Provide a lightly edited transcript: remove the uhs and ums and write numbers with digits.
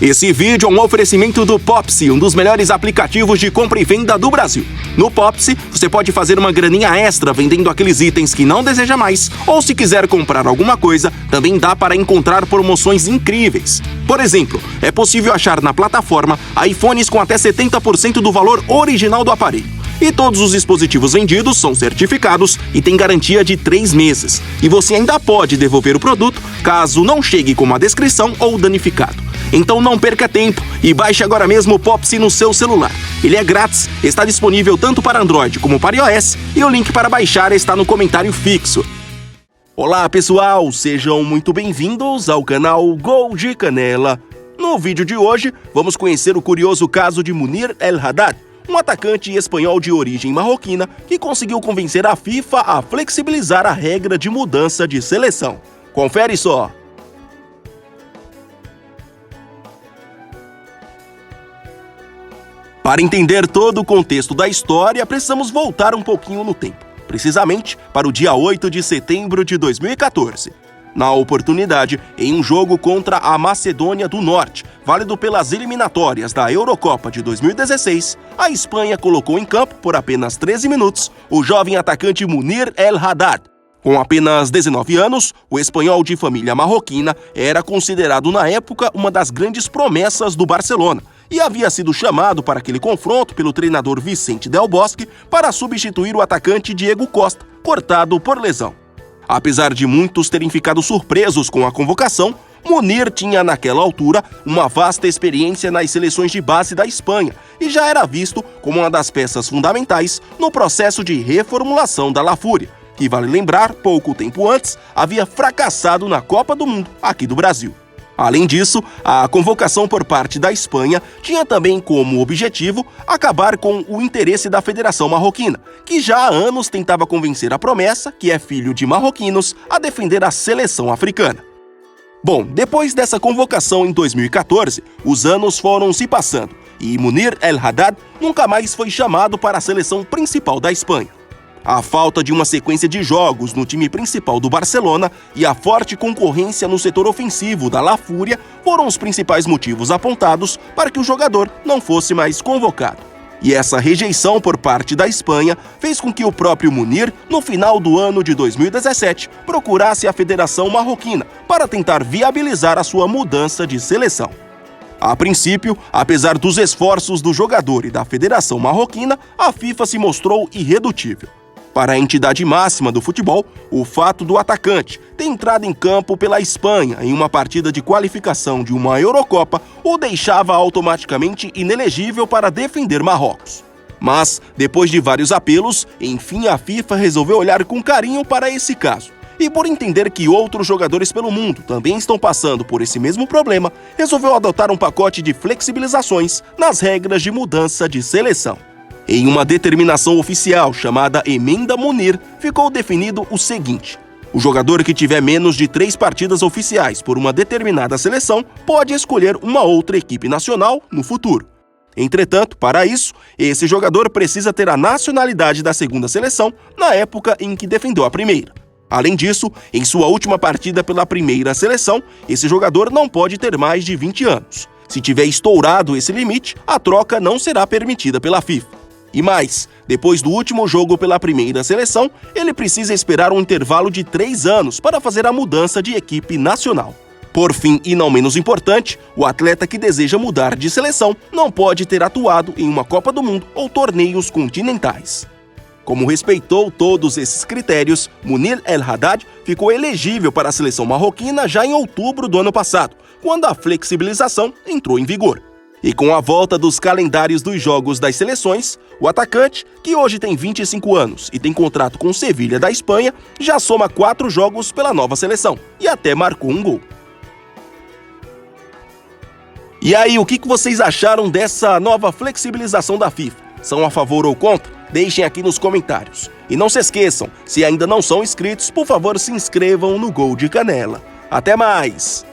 Esse vídeo é um oferecimento do Popsi, um dos melhores aplicativos de compra e venda do Brasil. No Popsi, você pode fazer uma graninha extra vendendo aqueles itens que não deseja mais, ou se quiser comprar alguma coisa, também dá para encontrar promoções incríveis. Por exemplo, é possível achar na plataforma iPhones com até 70% do valor original do aparelho. E todos os dispositivos vendidos são certificados e têm garantia de 3 meses. E você ainda pode devolver o produto caso não chegue como a descrição ou danificado. Então não perca tempo e baixe agora mesmo o Popsi no seu celular. Ele é grátis, está disponível tanto para Android como para iOS e o link para baixar está no comentário fixo. Olá pessoal, sejam muito bem-vindos ao canal Gol de Canela. No vídeo de hoje, vamos conhecer o curioso caso de Munir El Haddad, um atacante espanhol de origem marroquina que conseguiu convencer a FIFA a flexibilizar a regra de mudança de seleção. Confere só! Para entender todo o contexto da história, precisamos voltar um pouquinho no tempo, precisamente para o dia 8 de setembro de 2014. Na oportunidade, em um jogo contra a Macedônia do Norte, válido pelas eliminatórias da Eurocopa de 2016, a Espanha colocou em campo, por apenas 13 minutos, o jovem atacante Munir El Haddad. Com apenas 19 anos, o espanhol de família marroquina era considerado na época uma das grandes promessas do Barcelona e havia sido chamado para aquele confronto pelo treinador Vicente Del Bosque para substituir o atacante Diego Costa, cortado por lesão. Apesar de muitos terem ficado surpresos com a convocação, Munir tinha naquela altura uma vasta experiência nas seleções de base da Espanha e já era visto como uma das peças fundamentais no processo de reformulação da La Fúria, que, vale lembrar, pouco tempo antes, havia fracassado na Copa do Mundo aqui do Brasil. Além disso, a convocação por parte da Espanha tinha também como objetivo acabar com o interesse da Federação Marroquina, que já há anos tentava convencer a promessa, que é filho de marroquinos, a defender a seleção africana. Bom, depois dessa convocação em 2014, os anos foram se passando e Munir El Haddad nunca mais foi chamado para a seleção principal da Espanha. A falta de uma sequência de jogos no time principal do Barcelona e a forte concorrência no setor ofensivo da La Fúria foram os principais motivos apontados para que o jogador não fosse mais convocado. E essa rejeição por parte da Espanha fez com que o próprio Munir, no final do ano de 2017, procurasse a Federação Marroquina para tentar viabilizar a sua mudança de seleção. A princípio, apesar dos esforços do jogador e da Federação Marroquina, a FIFA se mostrou irredutível. Para a entidade máxima do futebol, o fato do atacante ter entrado em campo pela Espanha em uma partida de qualificação de uma Eurocopa o deixava automaticamente inelegível para defender Marrocos. Mas, depois de vários apelos, enfim a FIFA resolveu olhar com carinho para esse caso. E por entender que outros jogadores pelo mundo também estão passando por esse mesmo problema, resolveu adotar um pacote de flexibilizações nas regras de mudança de seleção. Em uma determinação oficial chamada Emenda Munir, ficou definido o seguinte: o jogador que tiver menos de 3 partidas oficiais por uma determinada seleção pode escolher uma outra equipe nacional no futuro. Entretanto, para isso, esse jogador precisa ter a nacionalidade da segunda seleção na época em que defendeu a primeira. Além disso, em sua última partida pela primeira seleção, esse jogador não pode ter mais de 20 anos. Se tiver estourado esse limite, a troca não será permitida pela FIFA. E mais, depois do último jogo pela primeira seleção, ele precisa esperar um intervalo de 3 anos para fazer a mudança de equipe nacional. Por fim, e não menos importante, o atleta que deseja mudar de seleção não pode ter atuado em uma Copa do Mundo ou torneios continentais. Como respeitou todos esses critérios, Munir El Haddad ficou elegível para a seleção marroquina já em outubro do ano passado, quando a flexibilização entrou em vigor. E com a volta dos calendários dos jogos das seleções, o atacante, que hoje tem 25 anos e tem contrato com o Sevilha da Espanha, já soma 4 jogos pela nova seleção e até marcou um gol. E aí, o que vocês acharam dessa nova flexibilização da FIFA? São a favor ou contra? Deixem aqui nos comentários. E não se esqueçam, se ainda não são inscritos, por favor se inscrevam no Gol de Canela. Até mais!